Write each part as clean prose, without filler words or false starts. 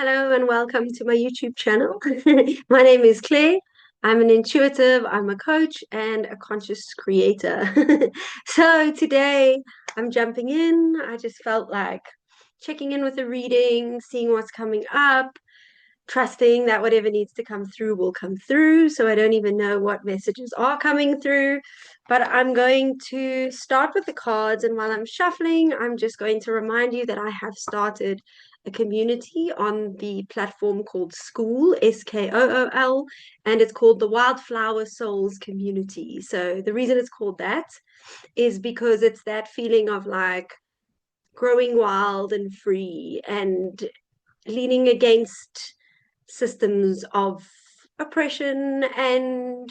Hello and welcome to my YouTube channel. My name is Claire. I'm an intuitive, I'm a coach, and a conscious creator. So today I'm jumping in. I just felt like checking in with a reading, seeing what's coming up, trusting that whatever needs to come through will come through. So I don't even know what messages are coming through, but I'm going to start with the cards. And while I'm shuffling, I'm just going to remind you that I have started a community on the platform called School, Skool, and it's called the Wildflower Souls Community. So the reason it's called that is because it's that feeling of like growing wild and free and leaning against systems of oppression and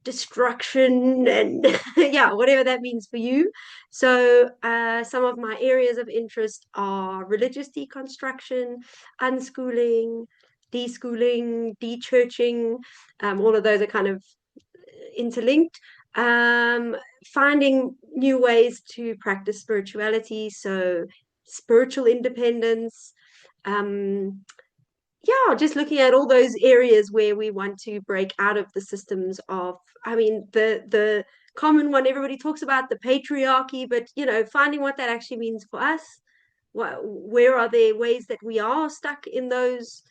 destruction and yeah, whatever that means for you. So some of my areas of interest are religious deconstruction, unschooling, deschooling, de-churching. All of those are kind of interlinked. um, Finding new ways to practice spirituality, so spiritual independence. um, yeah, just looking at all those areas where we want to break out of the systems of, I mean, the common one everybody talks about, the patriarchy, but finding what that actually means for us. Where are there ways that we are stuck in those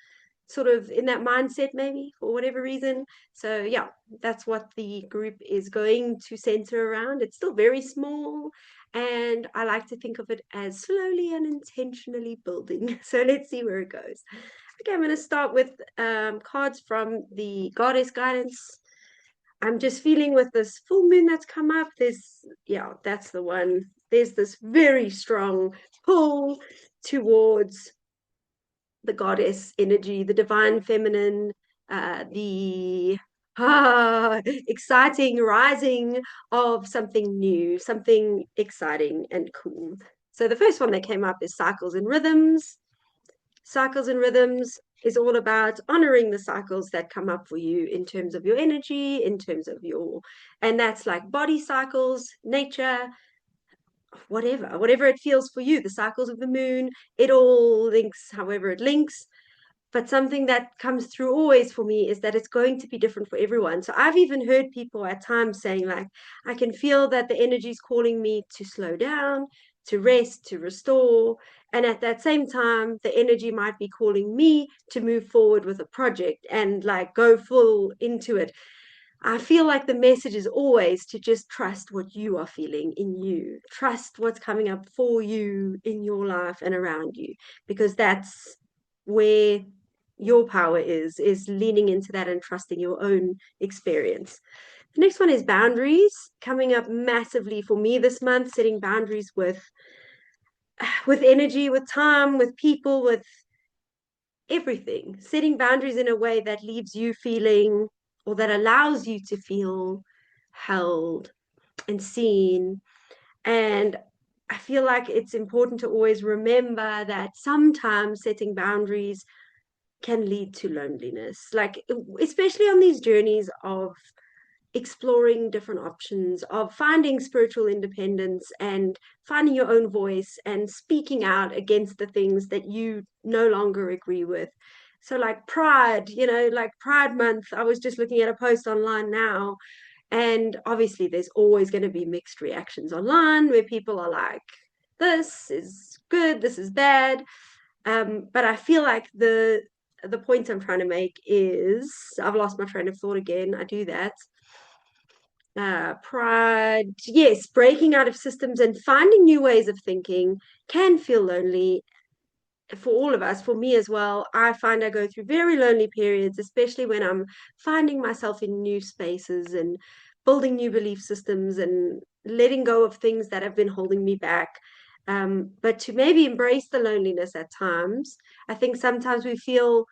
sort of in that mindset, maybe for whatever reason? So yeah, that's what the group is going to center around. It's still very small, and I like to think of it as slowly and intentionally building. So let's see where it goes. Okay, I'm going to start with cards from the Goddess Guidance. I'm just feeling with this full moon that's come up. Yeah, that's the one. There's this very strong pull towards the goddess energy, the divine feminine, the exciting rising of something new, something exciting and cool. So the first one that came up is cycles and rhythms. Cycles and rhythms is all about honoring the cycles that come up for you in terms of your energy, in terms of and that's like body cycles, nature, whatever it feels for you, the cycles of the moon. It all links however it links. But something that comes through always for me is that it's going to be different for everyone. So I've even heard people at times saying, like, I can feel that the energy is calling me to slow down, to rest, to restore. And at that same time, the energy might be calling me to move forward with a project and like go full into it. I feel like the message is always to just trust what you are feeling in you, trust what's coming up for you in your life and around you, because that's where your power is leaning into that and trusting your own experience. The next one is boundaries, coming up massively for me this month, setting boundaries with energy, with time, with people, with everything, setting boundaries in a way that leaves you feeling, or that allows you to feel held and seen. And I feel like it's important to always remember that sometimes setting boundaries can lead to loneliness, like especially on these journeys of exploring different options, of finding spiritual independence and finding your own voice and speaking out against the things that you no longer agree with. So, like Pride, like Pride Month, I was just looking at a post online now, and obviously there's always going to be mixed reactions online where people are like, this is good, this is bad. But I feel like the point I'm trying to make is, I've lost my train of thought again. I do that. Pride, yes, breaking out of systems and finding new ways of thinking can feel lonely for all of us, for me as well. I find I go through very lonely periods, especially when I'm finding myself in new spaces and building new belief systems and letting go of things that have been holding me back. But to maybe embrace the loneliness at times, I think sometimes we feel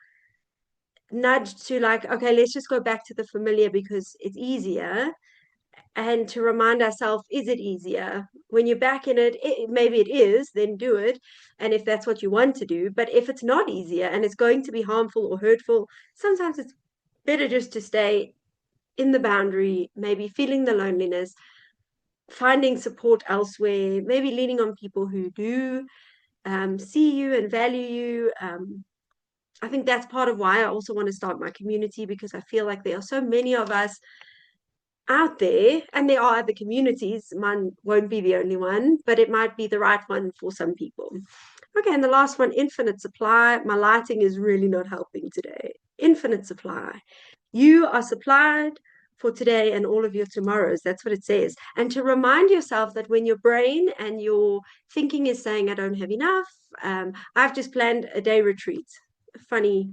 nudged to like, okay, let's just go back to the familiar because it's easier, and to remind ourselves, is it easier when you're back in maybe it is, then do it, and if that's what you want to do. But if it's not easier and it's going to be harmful or hurtful, sometimes it's better just to stay in the boundary, maybe feeling the loneliness, finding support elsewhere, maybe leaning on people who do see you and value you. I think that's part of why I also want to start my community, because I feel like there are so many of us out there, and there are other communities. Mine won't be the only one, but it might be the right one for some people. Okay, and the last one, infinite supply. My lighting is really not helping today. Infinite supply. You are supplied for today and all of your tomorrows. That's what it says. And to remind yourself that when your brain and your thinking is saying, I don't have enough, I've just planned a day retreat. Funny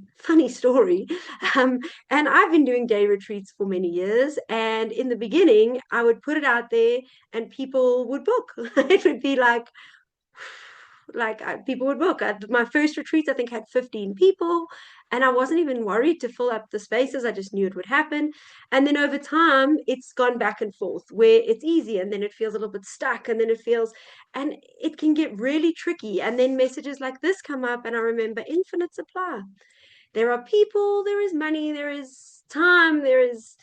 story. Um, and I've been doing day retreats for many years. And in the beginning, I would put it out there and people would book. It would be like people would book. My first retreat, I think, had 15 people, and I wasn't even worried to fill up the spaces. I just knew it would happen. And then over time, it's gone back and forth where it's easy, and then it feels a little bit stuck, and then it feels, and it can get really tricky. And then messages like this come up, and I remember infinite supply. There are people, there is money, there is time, there is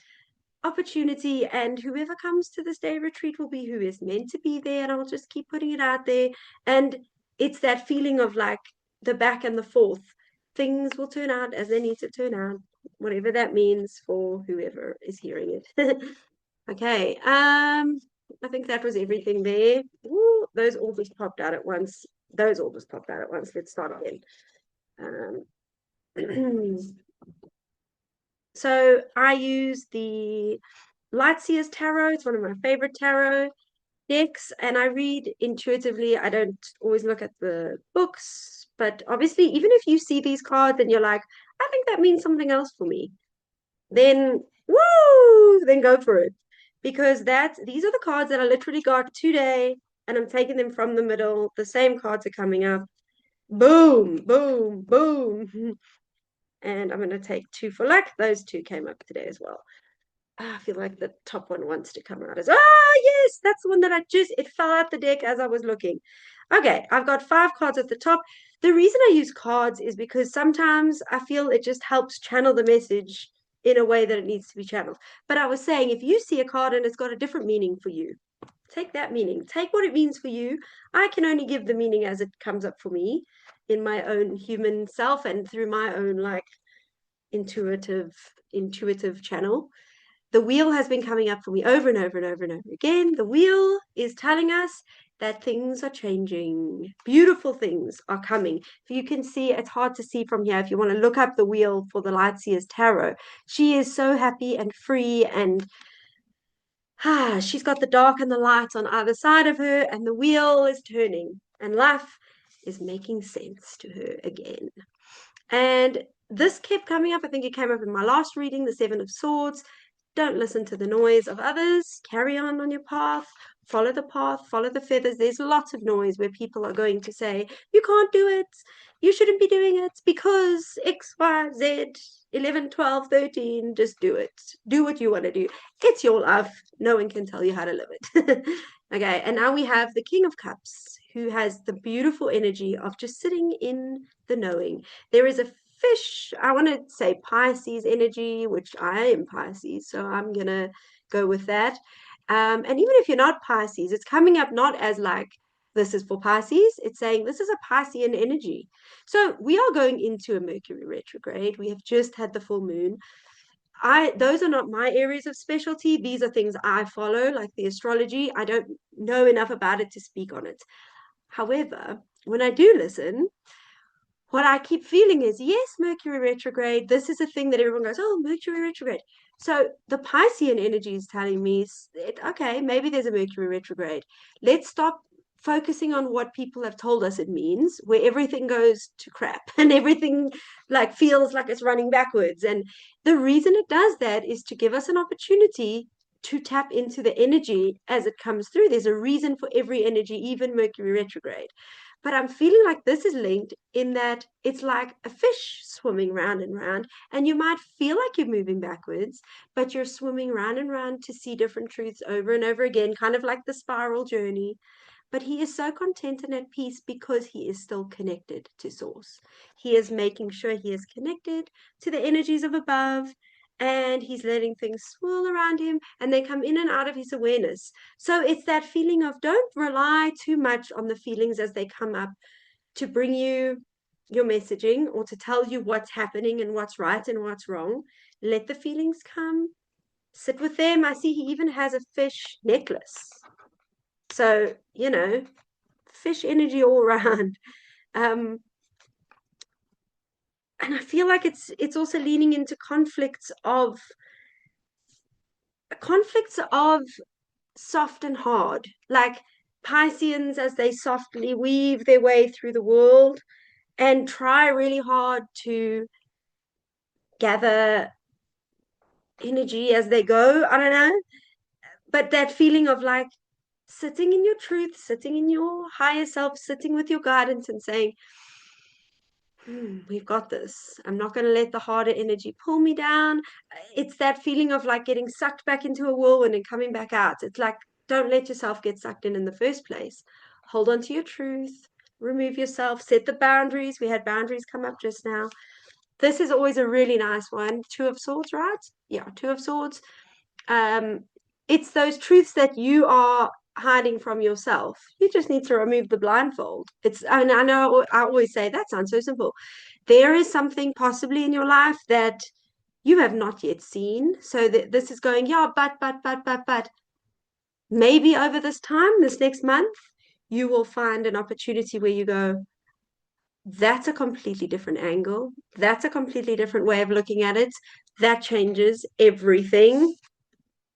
opportunity, and whoever comes to this day retreat will be who is meant to be there, and I'll just keep putting it out there. And it's that feeling of like the back and the forth. Things will turn out as they need to turn out, whatever that means for whoever is hearing it. Okay, I think that was everything there. Ooh, those all just popped out at once. Those all just popped out at once. Let's start again. So I use the Lightseer's tarot. It's one of my favorite tarot decks, and I read intuitively. I don't always look at the books, but obviously, even if you see these cards and you're like, I think that means something else for me, then woo, then go for it. Because these are the cards that I literally got today, and I'm taking them from the middle. The same cards are coming up. Boom, boom, boom. And I'm going to take two for luck. Those two came up today as well. I feel like the top one wants to come out as, yes, that's the one that it fell out the deck as I was looking. Okay, I've got 5 cards at the top. The reason I use cards is because sometimes I feel it just helps channel the message in a way that it needs to be channeled. But I was saying, if you see a card and it's got a different meaning for you, take that meaning. Take what it means for you. I can only give the meaning as it comes up for me in my own human self and through my own like intuitive channel. The wheel has been coming up for me over and over and over and over again. The wheel is telling us that things are changing. Beautiful things are coming. If you can see, it's hard to see from here. If you want to look up the wheel for the Lightseer's tarot, she is so happy and free, and she's got the dark and the light on either side of her, and the wheel is turning, and life is making sense to her again. And this kept coming up. I think it came up in my last reading, the Seven of Swords. Don't listen to the noise of others. Carry on your path. Follow the path. Follow the feathers. There's lots of noise where people are going to say, you can't do it. You shouldn't be doing it because X, Y, Z, 11, 12, 13. Just do it. Do what you want to do. It's your life. No one can tell you how to live it. Okay, and now we have the King of Cups, who has the beautiful energy of just sitting in the knowing. There is a fish, I want to say Pisces energy, which I am Pisces, so I'm gonna go with that. And even if you're not Pisces, it's coming up not as like this is for Pisces, it's saying this is a Piscean energy. So we are going into a Mercury retrograde. We have just had the full moon. Those are not my areas of specialty. These are things I follow, like the astrology. I don't know enough about it to speak on it. However, when I do listen, what I keep feeling is, yes, Mercury retrograde. This is a thing that everyone goes, oh, Mercury retrograde. So the Piscean energy is telling me, okay, maybe there's a Mercury retrograde. Let's stop focusing on what people have told us it means, where everything goes to crap and everything like feels like it's running backwards. And the reason it does that is to give us an opportunity to tap into the energy as it comes through. There's a reason for every energy, even Mercury retrograde. But I'm feeling like this is linked in that it's like a fish swimming round and round, and you might feel like you're moving backwards, but you're swimming round and round to see different truths over and over again, kind of like the spiral journey. But he is so content and at peace because he is still connected to source. He is making sure he is connected to the energies of above, and he's letting things swirl around him and they come in and out of his awareness. So it's that feeling of don't rely too much on the feelings as they come up to bring you your messaging or to tell you what's happening and what's right and what's wrong. Let the feelings come. Sit with them. I see he even has a fish necklace. So, fish energy all around. And I feel like it's also leaning into conflicts of soft and hard, like Pisceans as they softly weave their way through the world and try really hard to gather energy as they go. I don't know. But that feeling of like sitting in your truth, sitting in your higher self, sitting with your guidance and saying, we've got this. I'm not going to let the harder energy pull me down. It's that feeling of like getting sucked back into a whirlwind and coming back out. It's like, don't let yourself get sucked in the first place. Hold on to your truth, remove yourself, set the boundaries. We had boundaries come up just now. This is always a really nice one. Two of Swords, right? Yeah, Two of Swords. It's those truths that you are hiding from yourself. You just need to remove the blindfold. And I know I always say that sounds so simple. There is something possibly in your life that you have not yet seen. So that this is going, yeah, but maybe over this time, this next month, you will find an opportunity where you go, that's a completely different angle. That's a completely different way of looking at it. That changes everything,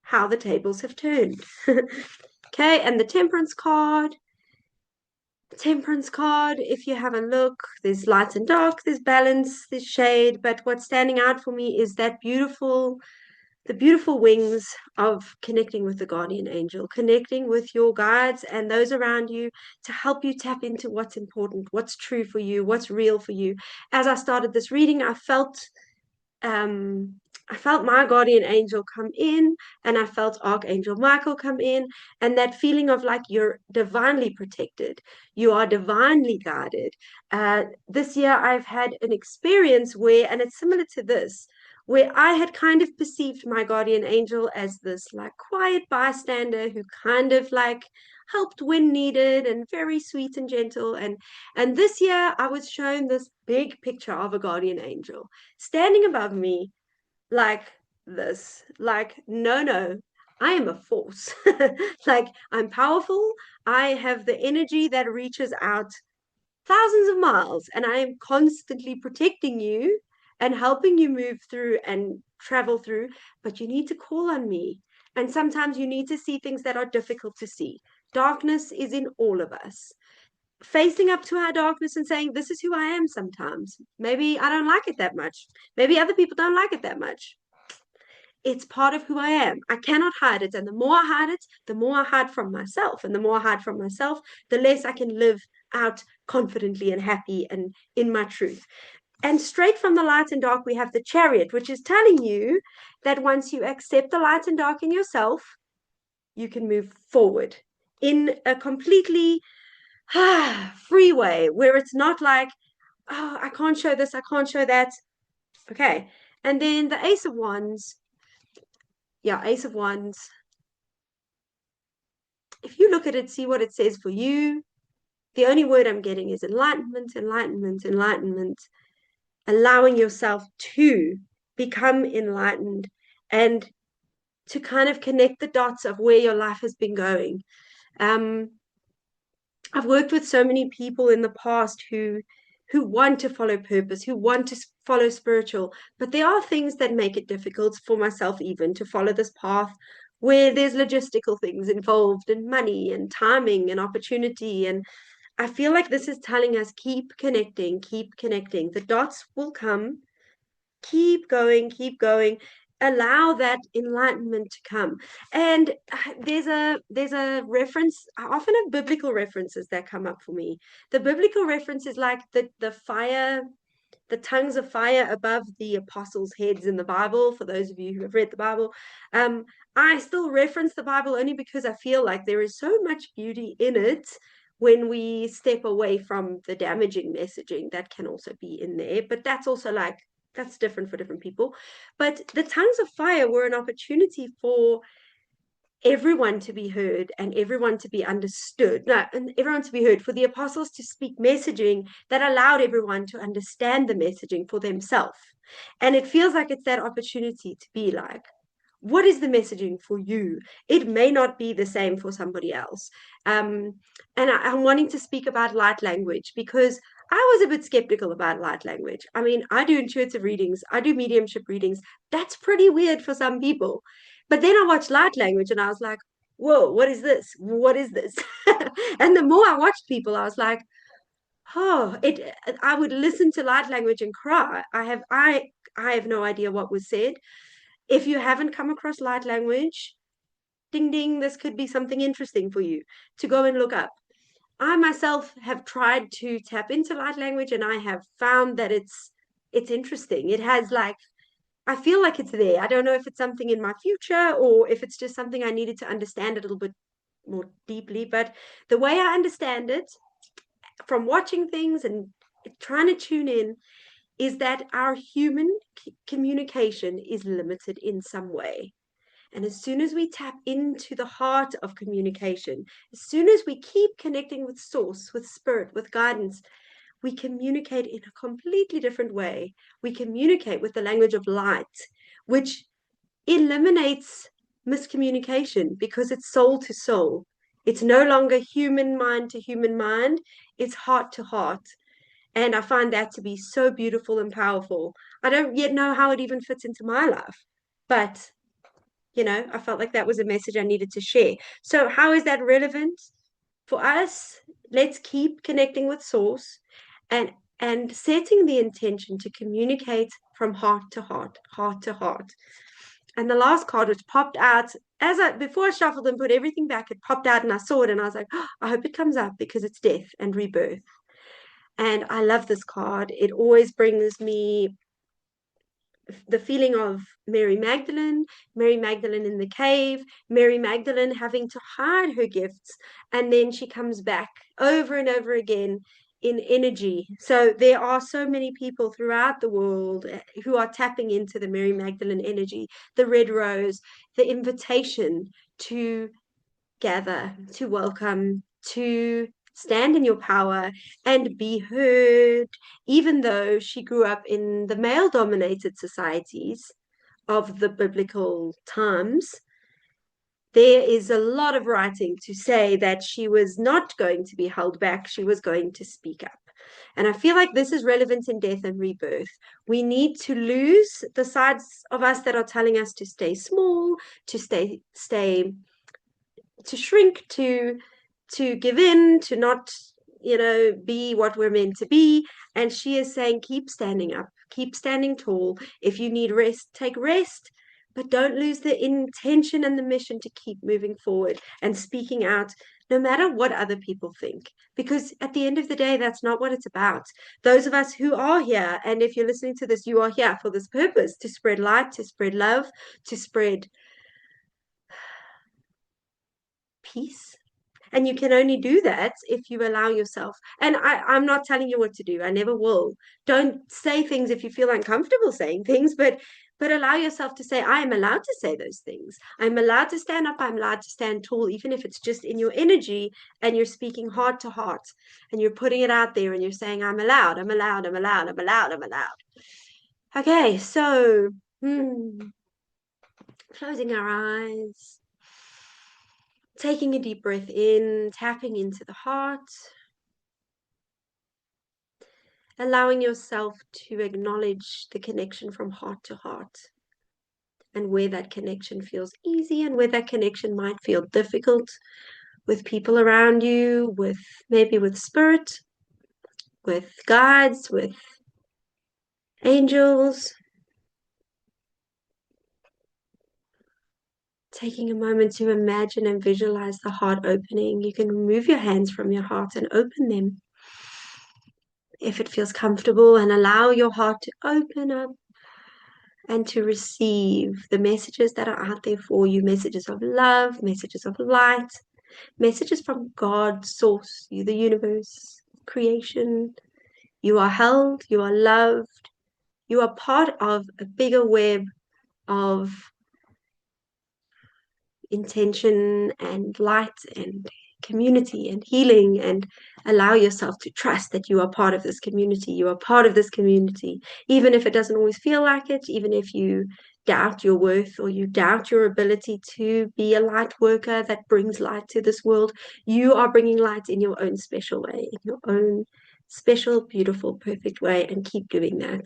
how the tables have turned. Okay, and the Temperance card. Temperance card, if you have a look, there's light and dark, there's balance, there's shade, but what's standing out for me is the beautiful wings of connecting with the guardian angel, connecting with your guides and those around you to help you tap into what's important, what's true for you, what's real for you. As I started this reading, I felt my guardian angel come in, and I felt Archangel Michael come in, and that feeling of like you're divinely protected, you are divinely guided. This year, I've had an experience where, and it's similar to this, where I had kind of perceived my guardian angel as this like quiet bystander who kind of like helped when needed and very sweet and gentle. And this year, I was shown this big picture of a guardian angel standing above me like this, like, no, I am a force. Like, I'm powerful. I have the energy that reaches out thousands of miles, and I am constantly protecting you and helping you move through and travel through. But you need to call on me. And sometimes you need to see things that are difficult to see. Darkness is in all of us. Facing up to our darkness and saying, this is who I am sometimes. Maybe I don't like it that much. Maybe other people don't like it that much. It's part of who I am. I cannot hide it. And the more I hide it, the more I hide from myself. And the more I hide from myself, the less I can live out confidently and happy and in my truth. And straight from the light and dark, we have the Chariot, which is telling you that once you accept the light and dark in yourself, you can move forward in a completely free way where it's not like, oh, I can't show this, I can't show that. Okay. And then the Ace of Wands. Yeah, Ace of Wands. If you look at it, see what it says for you. The only word I'm getting is enlightenment, enlightenment, enlightenment. Allowing yourself to become enlightened and to kind of connect the dots of where your life has been going. I've worked with so many people in the past who want to follow purpose, who want to follow spiritual, but there are things that make it difficult for myself even to follow this path where there's logistical things involved and money and timing and opportunity. And I feel like this is telling us keep connecting, keep connecting. The dots will come. Keep going, keep going. Allow that enlightenment to come. And there's a reference. I often have biblical references that come up for me. The biblical reference is like the fire, the tongues of fire above the apostles' heads in the Bible. For those of you who have read the Bible, I still reference the Bible only because I feel like there is so much beauty in it when we step away from the damaging messaging that can also be in there. But that's also like, that's different for different people. But the tongues of fire were an opportunity for everyone to be heard and everyone to be understood. No, and everyone to be heard, for the apostles to speak messaging that allowed everyone to understand the messaging for themselves. And it feels like it's that opportunity to be like, what is the messaging for you? It may not be the same for somebody else. And I'm wanting to speak about light language because I was a bit skeptical about light language. I mean, I do intuitive readings, I do mediumship readings. That's pretty weird for some people. But then I watched light language and I was like, whoa, what is this? What is this? And the more I watched people, I was like, oh, it I would listen to light language and cry. I have no idea what was said. If you haven't come across light language, ding ding, this could be something interesting for you to go and look up. I myself have tried to tap into light language and I have found that it's interesting. It has like I feel like it's there. I don't know if it's something in my future or if it's just something I needed to understand a little bit more deeply, but the way I understand it from watching things and trying to tune in is that our human communication is limited in some way. And as soon as we tap into the heart of communication, as soon as we keep connecting with source, with spirit, with guidance, we communicate in a completely different way. We communicate with the language of light, which eliminates miscommunication because it's soul to soul. It's no longer human mind to human mind, it's heart to heart. And I find that to be so beautiful and powerful. I don't yet know how it even fits into my life, but I felt like that was a message I needed to share. So, how is that relevant for us? Let's keep connecting with source and setting the intention to communicate from heart to heart, heart to heart. And the last card which popped out before I shuffled and put everything back, it popped out and I saw it and I was like, oh, I hope it comes up because it's death and rebirth. And I love this card. It always brings me the feeling of Mary Magdalene in the cave, Mary Magdalene having to hide her gifts, and then she comes back over and over again in energy. So there are so many people throughout the world who are tapping into the Mary Magdalene energy, the red rose, the invitation to gather, to welcome, to stand in your power and be heard, even though she grew up in the male dominated societies of the biblical times. There is a lot of writing to say that she was not going to be held back, she was going to speak up. And I feel like this is relevant in death and rebirth. We need to lose the sides of us that are telling us to stay small, to stay to shrink, to give in, to not be what we're meant to be. And she is saying keep standing up, keep standing tall. If you need rest, take rest, but don't lose the intention and the mission to keep moving forward and speaking out, no matter what other people think, because at the end of the day, that's not what it's about. Those of us who are here, and if you're listening to this, you are here for this purpose, to spread light, to spread love, to spread peace. And you can only do that if you allow yourself. And I'm not telling you what to do. I never will. Don't say things if you feel uncomfortable saying things, but allow yourself to say, I am allowed to say those things. I'm allowed to stand up. I'm allowed to stand tall, even if it's just in your energy and you're speaking heart to heart and you're putting it out there and you're saying, I'm allowed, I'm allowed, I'm allowed, I'm allowed, I'm allowed. Okay, so closing our eyes. Taking a deep breath in, tapping into the heart, allowing yourself to acknowledge the connection from heart to heart and where that connection feels easy and where that connection might feel difficult with people around you, maybe with spirit, with guides, with angels. Taking a moment to imagine and visualize the heart opening. You can remove your hands from your heart and open them if it feels comfortable, and allow your heart to open up and to receive the messages that are out there for you, messages of love, messages of light, messages from God, source, you, the universe, creation. You are held, you are loved, you are part of a bigger web of intention and light and community and healing, and allow yourself to trust that you are part of this community. You are part of this community, even if it doesn't always feel like it, even if you doubt your worth or you doubt your ability to be a light worker that brings light to this world. You are bringing light in your own special way, in your own special, beautiful, perfect way, and keep doing that.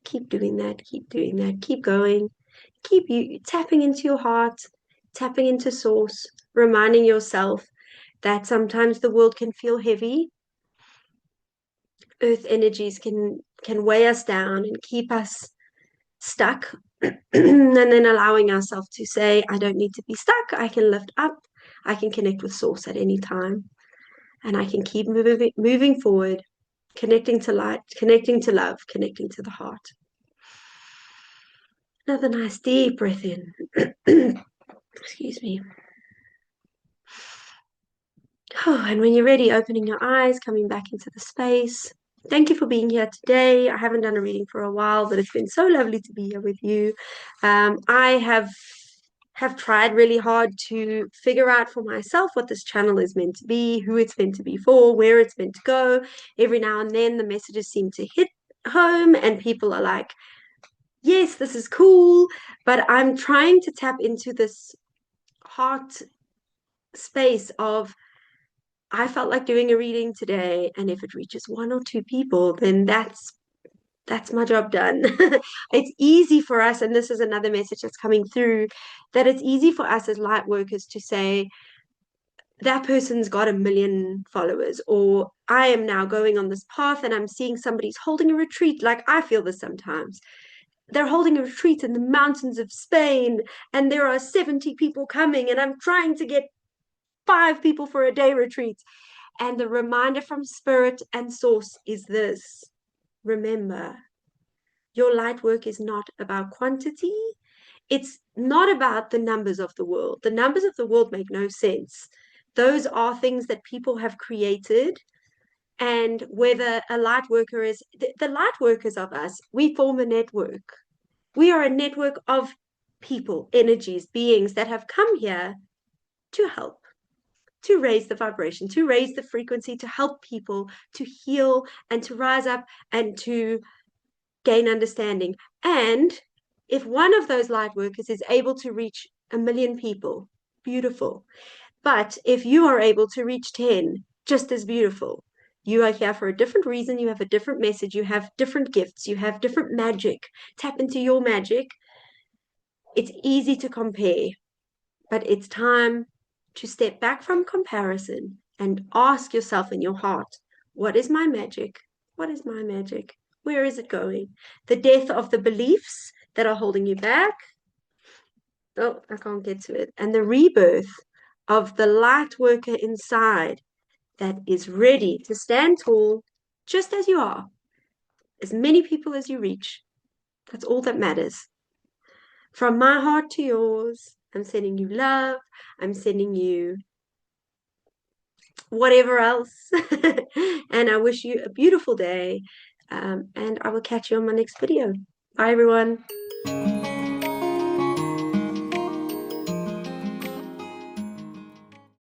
Keep doing that, keep doing that, keep going, keep you tapping into your heart, tapping into source, reminding yourself that sometimes the world can feel heavy. Earth energies can weigh us down and keep us stuck. And then allowing ourselves to say, I don't need to be stuck. I can lift up. I can connect with source at any time. And I can keep moving forward, connecting to light, connecting to love, connecting to the heart. Another nice deep breath in. Excuse me. Oh, and when you're ready, opening your eyes, coming back into the space. Thank you for being here today. I haven't done a reading for a while, but it's been so lovely to be here with you. I have tried really hard to figure out for myself what this channel is meant to be, who it's meant to be for, where it's meant to go. Every now and then the messages seem to hit home and people are like, yes, this is cool, but I'm trying to tap into this heart space of, I felt like doing a reading today, and if it reaches one or two people, then that's my job done. It's easy for us, and this is another message that's coming through, that it's easy for us as light workers to say, that person's got 1 million followers, or I am now going on this path and I'm seeing somebody's holding a retreat. Like, I feel this sometimes. They're holding a retreat in the mountains of Spain, and there are 70 people coming, and I'm trying to get 5 people for a day retreat. And the reminder from Spirit and Source is this: remember, your light work is not about quantity. It's not about the numbers of the world. The numbers of the world make no sense. Those are things that people have created. And whether a light worker is, the light workers of us, we form a network. We are a network of people, energies, beings that have come here to help, to raise the vibration, to raise the frequency, to help people, to heal and to rise up and to gain understanding. And if one of those light workers is able to reach 1 million people, beautiful. But if you are able to reach 10, just as beautiful. You are here for a different reason. You have a different message. You have different gifts. You have different magic. Tap into your magic. It's easy to compare, but it's time to step back from comparison and ask yourself in your heart, what is my magic? What is my magic? Where is it going? The death of the beliefs that are holding you back. Oh, I can't get to it. And the rebirth of the light worker inside that is ready to stand tall, just as you are. As many people as you reach. That's all that matters. From my heart to yours, I'm sending you love. I'm sending you whatever else. And I wish you a beautiful day. And I will catch you on my next video. Bye, everyone.